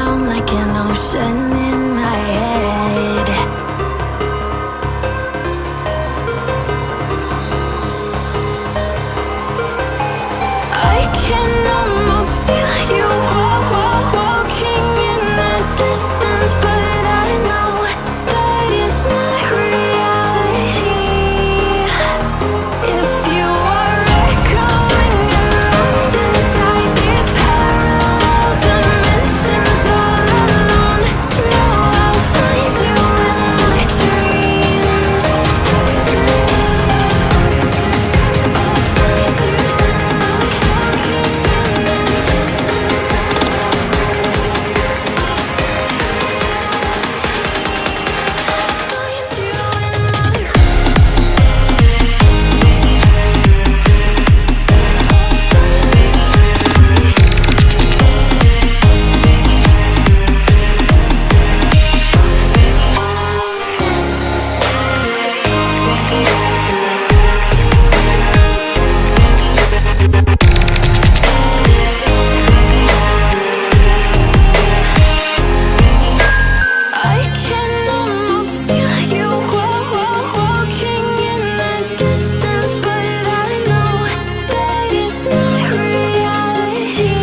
sound like an ocean in my head. I can almost feel you walking in the distance, but I know that it's not reality. If you are echoing around inside these parallel dimensions all alone, know I'll find you in my dreams. I can almost feel you walking in the distance, but I know that it's not reality.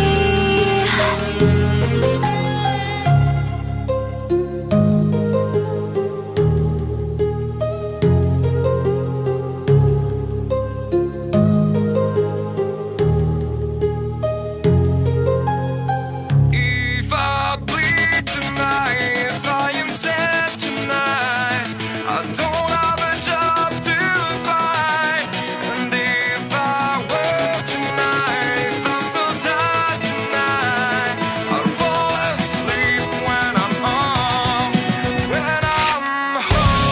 If I bleed tonight, if I am sad tonight, I don't have a job to find. And if I work tonight, if I'm so tired tonight, I'll fall asleep when I'm home. When I'm home.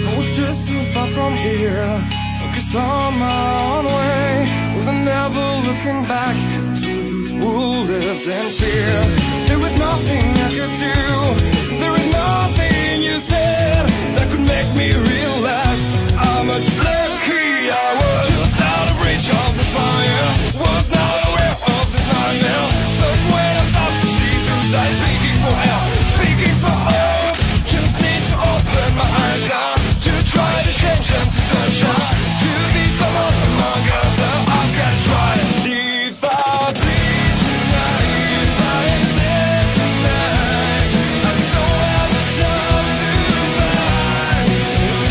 I was just so far from here, focused on my own way, with never looking back to those who lived in fear. There was nothing I could do, there was nothing you said that could make me